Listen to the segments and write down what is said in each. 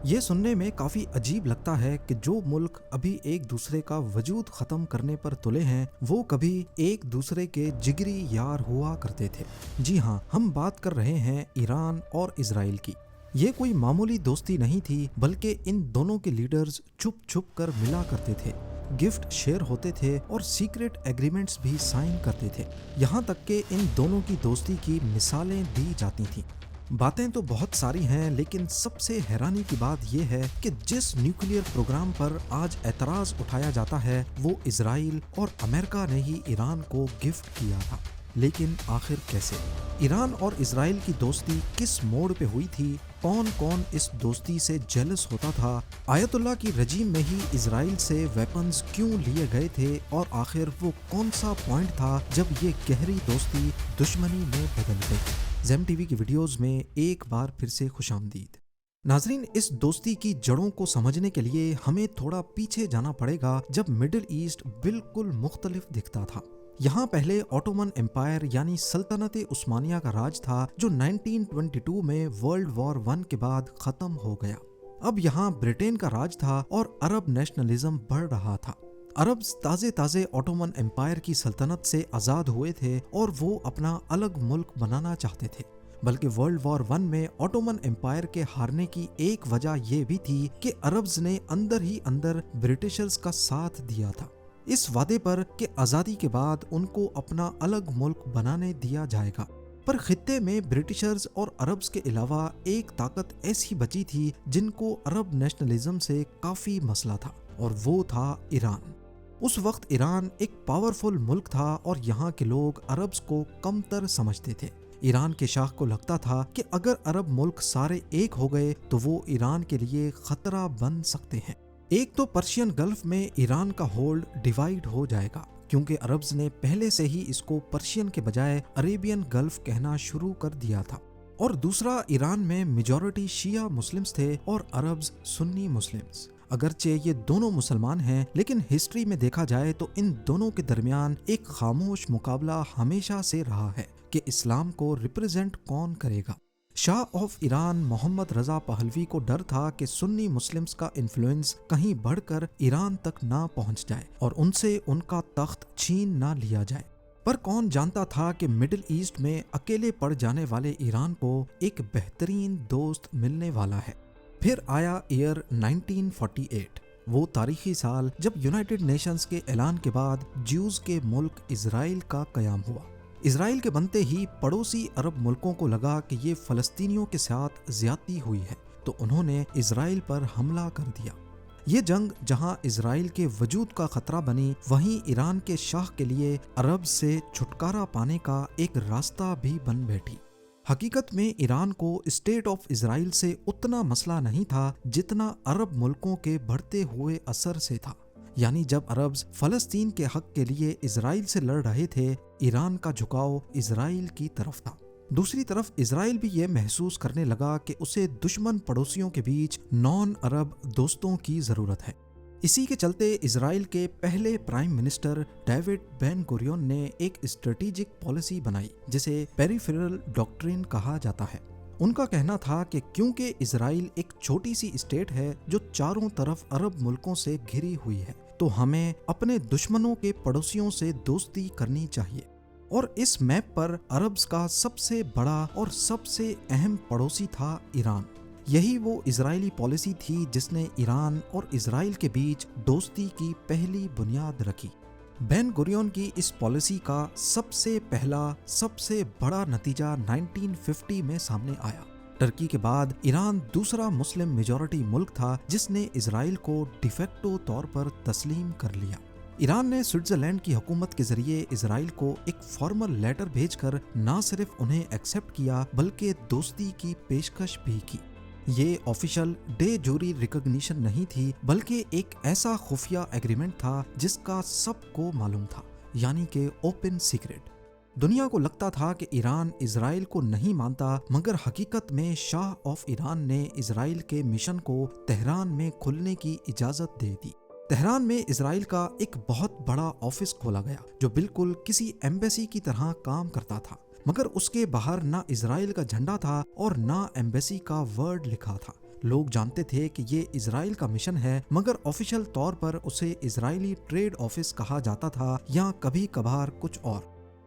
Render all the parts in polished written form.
یہ سننے میں کافی عجیب لگتا ہے کہ جو ملک ابھی ایک دوسرے کا وجود ختم کرنے پر تلے ہیں وہ کبھی ایک دوسرے کے جگری یار ہوا کرتے تھے۔ جی ہاں، ہم بات کر رہے ہیں ایران اور اسرائیل کی۔ یہ کوئی معمولی دوستی نہیں تھی، بلکہ ان دونوں کے لیڈرز چھپ چھپ کر ملا کرتے تھے، گفٹ شیئر ہوتے تھے اور سیکرٹ ایگریمنٹس بھی سائن کرتے تھے، یہاں تک کہ ان دونوں کی دوستی کی مثالیں دی جاتی تھیں۔ باتیں تو بہت ساری ہیں، لیکن سب سے حیرانی کی بات یہ ہے کہ جس نیوکلیئر پروگرام پر آج اعتراض اٹھایا جاتا ہے وہ اسرائیل اور امریکہ نے ہی ایران کو گفٹ کیا تھا۔ لیکن آخر کیسے؟ ایران اور اسرائیل کی دوستی کس موڑ پہ ہوئی تھی؟ کون کون اس دوستی سے جیلس ہوتا تھا؟ آیت اللہ کی رجیم میں ہی اسرائیل سے ویپنز کیوں لیے گئے تھے؟ اور آخر وہ کون سا پوائنٹ تھا جب یہ گہری دوستی دشمنی میں بدل گئی؟ زیم ٹی وی کی ویڈیوز میں ایک بار پھر سے خوش آمدید۔ ناظرین، اس دوستی کی جڑوں کو سمجھنے کے لیے ہمیں تھوڑا پیچھے جانا پڑے گا، جب مڈل ایسٹ بالکل مختلف دکھتا تھا۔ یہاں پہلے آٹومن امپائر یعنی سلطنت عثمانیہ کا راج تھا، جو 1922 میں ورلڈ وار 1 کے بعد ختم ہو گیا۔ اب یہاں برٹین کا راج تھا اور عرب نیشنلزم بڑھ رہا تھا۔ عرب تازے آٹومن امپائر کی سلطنت سے آزاد ہوئے تھے اور وہ اپنا الگ ملک بنانا چاہتے تھے، بلکہ ورلڈ وار 1 میں آٹومن امپائر کے ہارنے کی ایک وجہ یہ بھی تھی کہ عربز نے اندر ہی اندر برٹشرز کا ساتھ دیا تھا، اس وعدے پر کہ آزادی کے بعد ان کو اپنا الگ ملک بنانے دیا جائے گا۔ پر خطے میں برٹشرز اور عربز کے علاوہ ایک طاقت ایسی بچی تھی جن کو عرب نیشنلزم سے کافی مسئلہ تھا، اور وہ تھا ایران۔ اس وقت ایران ایک پاورفل ملک تھا اور یہاں کے لوگ عربز کو کمتر سمجھتے تھے۔ ایران کے شاہ کو لگتا تھا کہ اگر عرب ملک سارے ایک ہو گئے تو وہ ایران کے لیے خطرہ بن سکتے ہیں۔ ایک تو پرشین گلف میں ایران کا ہولڈ ڈیوائیڈ ہو جائے گا، کیونکہ عربز نے پہلے سے ہی اس کو پرشین کے بجائے عریبین گلف کہنا شروع کر دیا تھا، اور دوسرا ایران میں میجورٹی شیعہ مسلمز تھے اور عربز سنی مسلمز۔ اگرچہ یہ دونوں مسلمان ہیں، لیکن ہسٹری میں دیکھا جائے تو ان دونوں کے درمیان ایک خاموش مقابلہ ہمیشہ سے رہا ہے کہ اسلام کو ریپرزینٹ کون کرے گا۔ شاہ آف ایران محمد رضا پہلوی کو ڈر تھا کہ سنی مسلمز کا انفلوئنس کہیں بڑھ کر ایران تک نہ پہنچ جائے اور ان سے ان کا تخت چھین نہ لیا جائے۔ پر کون جانتا تھا کہ مڈل ایسٹ میں اکیلے پڑ جانے والے ایران کو ایک بہترین دوست ملنے والا ہے۔ پھر آیا ایئر 1948، وہ تاریخی سال جب یونائٹڈ نیشنز کے اعلان کے بعد جیوز کے ملک اسرائیل کا قیام ہوا۔ اسرائیل کے بنتے ہی پڑوسی عرب ملکوں کو لگا کہ یہ فلسطینیوں کے ساتھ زیادتی ہوئی ہے، تو انہوں نے اسرائیل پر حملہ کر دیا۔ یہ جنگ جہاں اسرائیل کے وجود کا خطرہ بنی، وہیں ایران کے شاہ کے لیے عرب سے چھٹکارا پانے کا ایک راستہ بھی بن بیٹھی۔ حقیقت میں ایران کو اسٹیٹ آف اسرائیل سے اتنا مسئلہ نہیں تھا جتنا عرب ملکوں کے بڑھتے ہوئے اثر سے تھا۔ یعنی جب عربز فلسطین کے حق کے لیے اسرائیل سے لڑ رہے تھے، ایران کا جھکاؤ اسرائیل کی طرف تھا۔ دوسری طرف اسرائیل بھی یہ محسوس کرنے لگا کہ اسے دشمن پڑوسیوں کے بیچ نان عرب دوستوں کی ضرورت ہے۔ اسی کے چلتے اسرائیل کے پہلے پرائم منسٹر ڈیوڈ بین گوریون نے ایک اسٹریٹجک پالیسی بنائی جسے پیریفیرل ڈاکٹرین کہا جاتا ہے۔ ان کا کہنا تھا کہ کیونکہ اسرائیل ایک چھوٹی سی اسٹیٹ ہے جو چاروں طرف عرب ملکوں سے گھری ہوئی ہے، تو ہمیں اپنے دشمنوں کے پڑوسیوں سے دوستی کرنی چاہیے، اور اس میپ پر عربز کا سب سے بڑا اور سب سے اہم پڑوسی تھا ایران۔ یہی وہ اسرائیلی پالیسی تھی جس نے ایران اور اسرائیل کے بیچ دوستی کی پہلی بنیاد رکھی۔ بین گوریون کی اس پالیسی کا سب سے پہلا سب سے بڑا نتیجہ 1950 میں سامنے آیا۔ ترکی کے بعد ایران دوسرا مسلم میجورٹی ملک تھا جس نے اسرائیل کو ڈیفیکٹو طور پر تسلیم کر لیا۔ ایران نے سوئٹزرلینڈ کی حکومت کے ذریعے اسرائیل کو ایک فارمل لیٹر بھیج کر نہ صرف انہیں ایکسیپٹ کیا بلکہ دوستی کی پیشکش بھی کی۔ یہ آفیشل ڈے جوری ریکگنیشن نہیں تھی، بلکہ ایک ایسا خفیہ ایگریمنٹ تھا جس کا سب کو معلوم تھا، یعنی کہ اوپن سیکرٹ۔ دنیا کو لگتا تھا کہ ایران اسرائیل کو نہیں مانتا، مگر حقیقت میں شاہ آف ایران نے اسرائیل کے مشن کو تہران میں کھلنے کی اجازت دے دی۔ تہران میں اسرائیل کا ایک بہت بڑا آفس کھولا گیا جو بالکل کسی ایمبیسی کی طرح کام کرتا تھا، مگر اس کے باہر نہ اسرائیل کا جھنڈا تھا اور نہ ایمبیسی کا ورڈ لکھا تھا۔ لوگ جانتے تھے کہ یہ اسرائیل کا مشن ہے، مگر آفیشل طور پر اسے اسرائیلی ٹریڈ آفس کہا جاتا تھا یا کبھی کبھار کچھ اور۔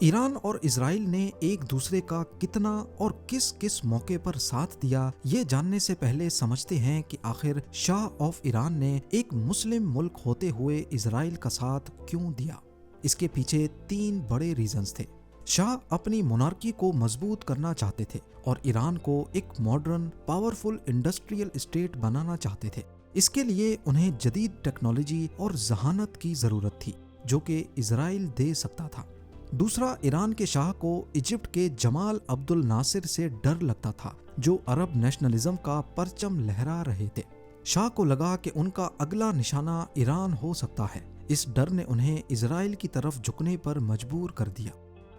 ایران اور اسرائیل نے ایک دوسرے کا کتنا اور کس کس موقع پر ساتھ دیا، یہ جاننے سے پہلے سمجھتے ہیں کہ آخر شاہ آف ایران نے ایک مسلم ملک ہوتے ہوئے اسرائیل کا ساتھ کیوں دیا۔ اس کے پیچھے 3 بڑے ریزنز تھے۔ شاہ اپنی مونارکی کو مضبوط کرنا چاہتے تھے اور ایران کو ایک ماڈرن پاورفل انڈسٹریل اسٹیٹ بنانا چاہتے تھے۔ اس کے لیے انہیں جدید ٹیکنالوجی اور ذہانت کی ضرورت تھی جو کہ اسرائیل دے سکتا تھا۔ دوسرا، ایران کے شاہ کو ایجپٹ کے جمال عبد الناصر سے ڈر لگتا تھا جو عرب نیشنلزم کا پرچم لہرا رہے تھے۔ شاہ کو لگا کہ ان کا اگلا نشانہ ایران ہو سکتا ہے۔ اس ڈر نے انہیں اسرائیل کی طرف جھکنے پر مجبور کر دیا۔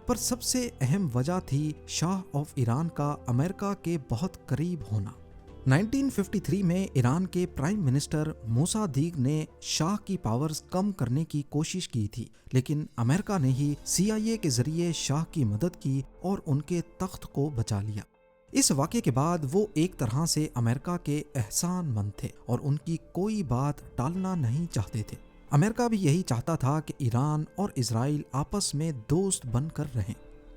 پر سب سے اہم وجہ تھی شاہ آف ایران کا امریکہ کے بہت قریب ہونا۔ 1953 میں ایران کے پرائم منسٹر موسادیق نے شاہ کی پاورز کم کرنے کی کوشش کی تھی، لیکن امریکہ نے ہی CIA کے ذریعے شاہ کی مدد کی اور ان کے تخت کو بچا لیا۔ اس واقعے کے بعد وہ ایک طرح سے امریکہ کے احسان مند تھے اور ان کی کوئی بات ٹالنا نہیں چاہتے تھے۔ امریکہ بھی یہی چاہتا تھا کہ ایران اور اسرائیل آپس میں دوست بن کر رہیں۔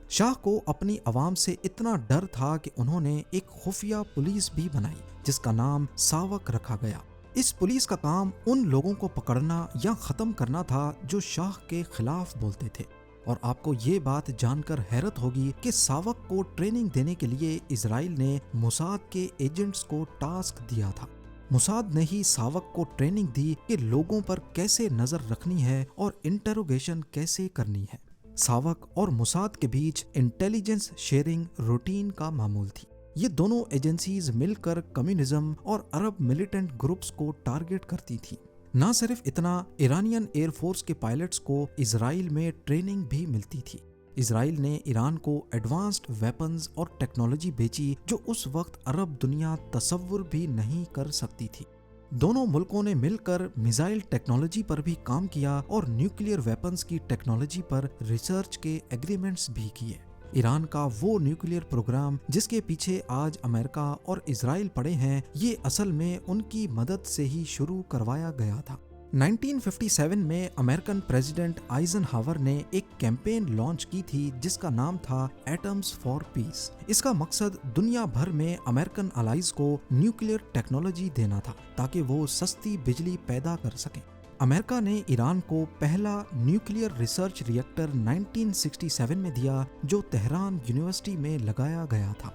شاہ کو اپنی عوام سے اتنا ڈر تھا کہ انہوں نے ایک خفیہ پولیس بھی بنائی جس کا نام ساوک رکھا گیا۔ اس پولیس کا کام ان لوگوں کو پکڑنا یا ختم کرنا تھا جو شاہ کے خلاف بولتے تھے۔ اور آپ کو یہ بات جان کر حیرت ہوگی کہ ساوک کو ٹریننگ دینے کے لیے اسرائیل نے موساد کے ایجنٹس کو ٹاسک دیا تھا۔ موساد نے ہی ساوک کو ٹریننگ دی کہ لوگوں پر کیسے نظر رکھنی ہے اور انٹروگیشن کیسے کرنی ہے۔ ساوک اور موساد کے بیچ انٹیلیجنس شیئرنگ روٹین کا معمول تھی۔ یہ دونوں ایجنسیز مل کر کمیونزم اور عرب ملیٹنٹ گروپس کو ٹارگٹ کرتی تھیں۔ نہ صرف اتنا، ایرانین ایئر فورس کے پائلٹس کو اسرائیل میں ٹریننگ بھی ملتی تھی۔ اسرائیل نے ایران کو ایڈوانسڈ ویپنز اور ٹیکنالوجی بیچی جو اس وقت عرب دنیا تصور بھی نہیں کر سکتی تھی۔ دونوں ملکوں نے مل کر میزائل ٹیکنالوجی پر بھی کام کیا اور نیوکلیئر ویپنز کی ٹیکنالوجی پر ریسرچ کے ایگریمنٹس بھی کیے۔ ایران کا وہ نیوکلیئر پروگرام جس کے پیچھے آج امریکہ اور اسرائیل پڑے ہیں، یہ اصل میں ان کی مدد سے ہی شروع کروایا گیا تھا۔ 1957 میں امریکن پریزیڈنٹ آئزن ہاور نے ایک کیمپین لانچ کی تھی جس کا نام تھا ایٹمز فار پیس۔ اس کا مقصد دنیا بھر میں امریکن الائز کو نیوکلیئر ٹیکنالوجی دینا تھا تاکہ وہ سستی بجلی پیدا کر سکیں۔ امریکہ نے ایران کو پہلا نیوکلیئر ریسرچ ری ایکٹر 1967 میں دیا جو تہران یونیورسٹی میں لگایا گیا تھا۔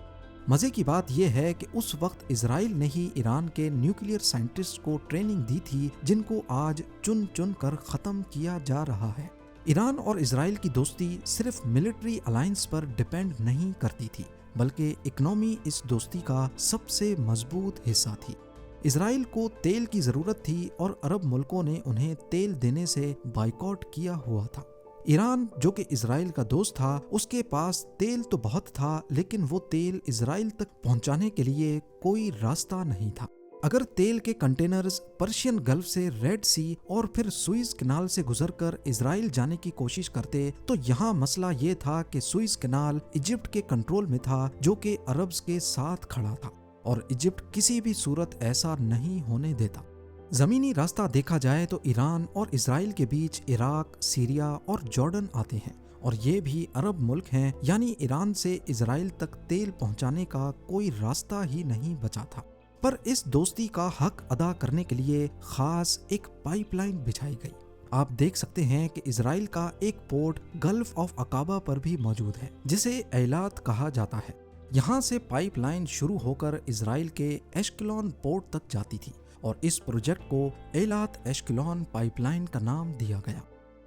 مزے کی بات یہ ہے کہ اس وقت اسرائیل نے ہی ایران کے نیوکلیئر سائنٹسٹ کو ٹریننگ دی تھی جن کو آج چن چن کر ختم کیا جا رہا ہے۔ ایران اور اسرائیل کی دوستی صرف ملٹری الائنس پر ڈیپینڈ نہیں کرتی تھی بلکہ اکنامی اس دوستی کا سب سے مضبوط حصہ تھی۔ اسرائیل کو تیل کی ضرورت تھی اور عرب ملکوں نے انہیں تیل دینے سے بائیکاٹ کیا ہوا تھا۔ ایران جو کہ اسرائیل کا دوست تھا، اس کے پاس تیل تو بہت تھا لیکن وہ تیل اسرائیل تک پہنچانے کے لیے کوئی راستہ نہیں تھا۔ اگر تیل کے کنٹینرز پرشین گلف سے ریڈ سی اور پھر سوئز کینال سے گزر کر اسرائیل جانے کی کوشش کرتے تو یہاں مسئلہ یہ تھا کہ سوئز کینال ایجپٹ کے کنٹرول میں تھا جو کہ عربز کے ساتھ کھڑا تھا اور ایجپٹ کسی بھی صورت ایسا نہیں ہونے دیتا۔ زمینی راستہ دیکھا جائے تو ایران اور اسرائیل کے بیچ عراق، سیریا اور جارڈن آتے ہیں اور یہ بھی عرب ملک ہیں، یعنی ایران سے اسرائیل تک تیل پہنچانے کا کوئی راستہ ہی نہیں بچا تھا۔ پر اس دوستی کا حق ادا کرنے کے لیے خاص ایک پائپ لائن بچھائی گئی۔ آپ دیکھ سکتے ہیں کہ اسرائیل کا ایک پورٹ گلف آف عقابہ پر بھی موجود ہے جسے ایلات کہا جاتا ہے۔ یہاں سے پائپ لائن شروع ہو کر اسرائیل کے ایشکلون پورٹ تک جاتی تھی اور اس پروجیکٹ کو ایلات ایشکلون پائپ لائن کا نام دیا گیا۔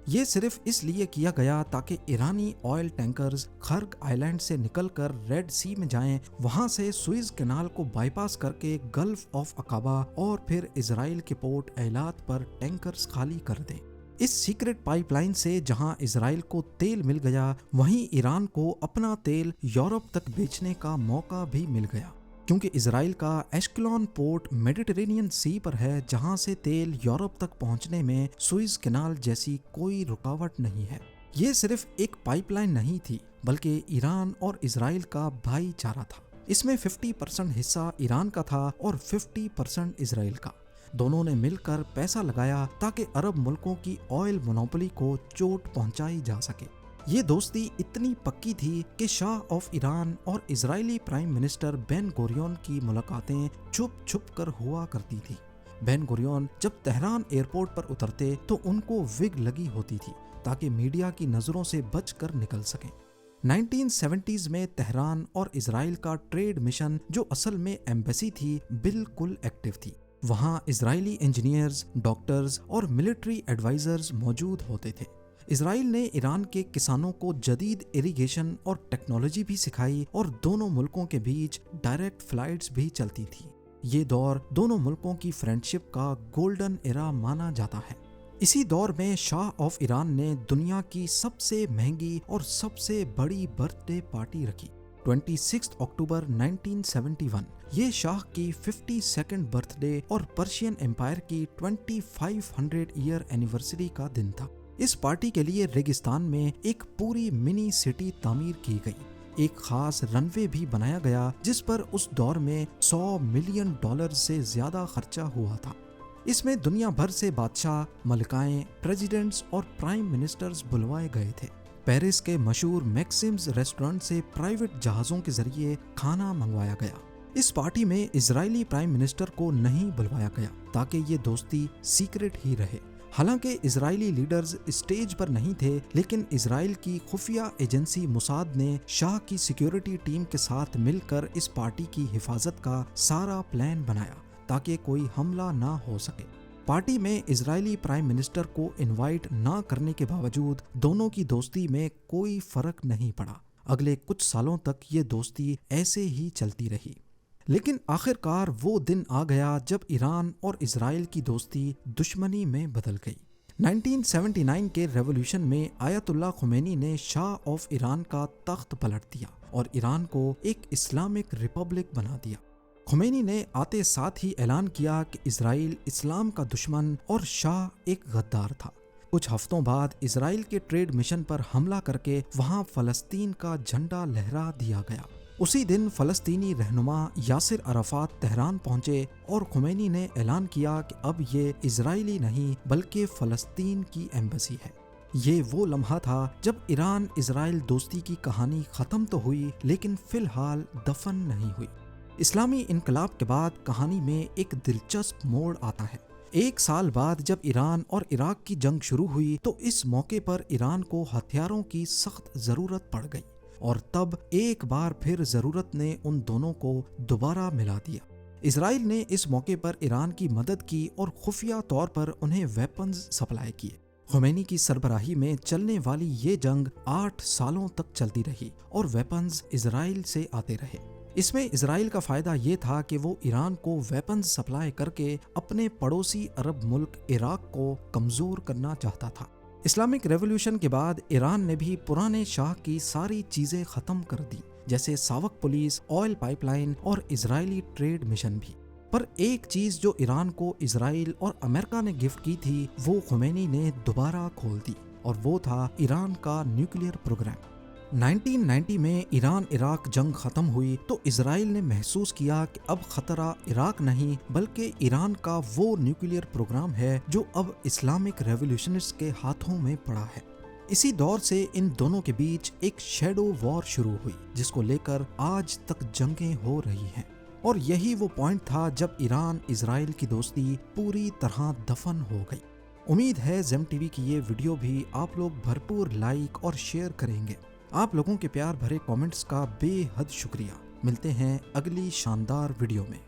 یہ صرف اس لیے کیا گیا تاکہ ایرانی آئل ٹینکرز خرگ آئلینڈ سے نکل کر ریڈ سی میں جائیں، وہاں سے سوئز کینال کو بائی پاس کر کے گلف آف عقابہ اور پھر اسرائیل کے پورٹ ایلات پر ٹینکرز خالی کر دیں۔ اس سیکرٹ پائپ لائن سے جہاں اسرائیل کو تیل مل گیا، وہیں ایران کو اپنا تیل یورپ تک بیچنے کا موقع بھی مل گیا، کیونکہ اسرائیل کا ایشکلون پورٹ میڈیٹرینین سی پر ہے جہاں سے تیل یورپ تک پہنچنے میں سوئز کینال جیسی کوئی رکاوٹ نہیں ہے۔ یہ صرف ایک پائپ لائن نہیں تھی بلکہ ایران اور اسرائیل کا بھائی چارہ تھا۔ اس میں 50% حصہ ایران کا تھا اور 50% اسرائیل کا۔ دونوں نے مل کر پیسہ لگایا تاکہ عرب ملکوں کی آئل مونوپولی کو چوٹ پہنچائی جا سکے۔ یہ دوستی اتنی پکی تھی کہ شاہ آف ایران اور اسرائیلی پرائم منسٹر بین گوریون کی ملاقاتیں چھپ چھپ کر ہوا کرتی تھی۔ بین گوریون جب تہران ایئرپورٹ پر اترتے تو ان کو وگ لگی ہوتی تھی تاکہ میڈیا کی نظروں سے بچ کر نکل سکیں۔ 1970s میں تہران اور اسرائیل کا ٹریڈ مشن جو اصل میں ایمبیسی تھی بالکل ایکٹیو تھی۔ وہاں اسرائیلی انجینئرز، ڈاکٹرز اور ملٹری ایڈوائزرز موجود ہوتے تھے۔ اسرائیل نے ایران کے کسانوں کو جدید اریگیشن اور ٹیکنالوجی بھی سکھائی اور دونوں ملکوں کے بیچ ڈائریکٹ فلائٹس بھی چلتی تھی۔ یہ دور دونوں ملکوں کی فرینڈشپ کا گولڈن ایرا مانا جاتا ہے۔ اسی دور میں شاہ آف ایران نے دنیا کی سب سے مہنگی اور سب سے بڑی برتھ ڈے پارٹی رکھی۔ 26 اکتوبر 1971 یہ شاہ کی 52 برتھ ڈے اور پرشین امپائر کی 2500 ایئر اینیورسری کا دن تھا۔ اس پارٹی کے لیے ریگستان میں ایک پوری منی سٹی تعمیر کی گئی۔ ایک خاص رن وے بھی بنایا گیا جس پر اس دور میں $100 ملین سے زیادہ خرچہ ہوا تھا۔ اس میں دنیا بھر سے بادشاہ، ملکائیں، پریزیڈنٹس اور پرائم منسٹرز بلوائے گئے تھے۔ پیرس کے مشہور میکسمز ریسٹورنٹ سے پرائیویٹ جہازوں کے ذریعے کھانا منگوایا گیا۔ اس پارٹی میں اسرائیلی پرائم منسٹر کو نہیں بلوایا گیا تاکہ یہ دوستی سیکرٹ ہی رہے۔ حالانکہ اسرائیلی لیڈرز اسٹیج پر نہیں تھے، لیکن اسرائیل کی خفیہ ایجنسی موساد نے شاہ کی سیکیورٹی ٹیم کے ساتھ مل کر اس پارٹی کی حفاظت کا سارا پلان بنایا تاکہ کوئی حملہ نہ ہو سکے۔ پارٹی میں اسرائیلی پرائم منسٹر کو انوائٹ نہ کرنے کے باوجود دونوں کی دوستی میں کوئی فرق نہیں پڑا۔ اگلے کچھ سالوں تک یہ دوستی ایسے ہی چلتی رہی، لیکن آخر کار وہ دن آ گیا جب ایران اور اسرائیل کی دوستی دشمنی میں بدل گئی۔ 1979 کے ریولوشن میں آیت اللہ خمینی نے شاہ آف ایران کا تخت پلٹ دیا اور ایران کو ایک اسلامک ریپبلک بنا دیا۔ خمینی نے آتے ساتھ ہی اعلان کیا کہ اسرائیل اسلام کا دشمن اور شاہ ایک غدار تھا۔ کچھ ہفتوں بعد اسرائیل کے ٹریڈ مشن پر حملہ کر کے وہاں فلسطین کا جھنڈا لہرا دیا گیا۔ اسی دن فلسطینی رہنما یاسر عرفات تہران پہنچے اور خمینی نے اعلان کیا کہ اب یہ اسرائیلی نہیں بلکہ فلسطین کی ایمبیسی ہے۔ یہ وہ لمحہ تھا جب ایران اسرائیل دوستی کی کہانی ختم تو ہوئی لیکن فی الحال دفن نہیں ہوئی۔ اسلامی انقلاب کے بعد کہانی میں ایک دلچسپ موڑ آتا ہے۔ 1 سال بعد جب ایران اور عراق کی جنگ شروع ہوئی تو اس موقع پر ایران کو ہتھیاروں کی سخت ضرورت پڑ گئی، اور تب ایک بار پھر ضرورت نے ان دونوں کو دوبارہ ملا دیا۔ اسرائیل نے اس موقع پر ایران کی مدد کی اور خفیہ طور پر انہیں ویپنز سپلائی کیے۔ خمینی کی سربراہی میں چلنے والی یہ جنگ 8 سالوں تک چلتی رہی اور ویپنز اسرائیل سے آتے رہے۔ اس میں اسرائیل کا فائدہ یہ تھا کہ وہ ایران کو ویپنز سپلائی کر کے اپنے پڑوسی عرب ملک عراق کو کمزور کرنا چاہتا تھا۔ اسلامک ریولوشن کے بعد ایران نے بھی پرانے شاہ کی ساری چیزیں ختم کر دی، جیسے ساوک پولیس، آئل پائپ لائن اور اسرائیلی ٹریڈ مشن بھی۔ پر ایک چیز جو ایران کو اسرائیل اور امریکہ نے گفٹ کی تھی وہ خمینی نے دوبارہ کھول دی، اور وہ تھا ایران کا نیوکلیئر پروگرام۔ 1990 میں ایران عراق جنگ ختم ہوئی تو اسرائیل نے محسوس کیا کہ اب خطرہ عراق نہیں بلکہ ایران کا وہ نیوکلیئر پروگرام ہے جو اب اسلامک ریولوشنسٹ کے ہاتھوں میں پڑا ہے۔ اسی دور سے ان دونوں کے بیچ ایک شیڈو وار شروع ہوئی جس کو لے کر آج تک جنگیں ہو رہی ہیں، اور یہی وہ پوائنٹ تھا جب ایران اسرائیل کی دوستی پوری طرح دفن ہو گئی۔ امید ہے زیم ٹی وی کی یہ ویڈیو بھی آپ لوگ بھرپور لائک اور شیئر کریں گے۔ آپ لوگوں کے پیار بھرے کامنٹس کا بے حد شکریہ۔ ملتے ہیں اگلی شاندار ویڈیو میں۔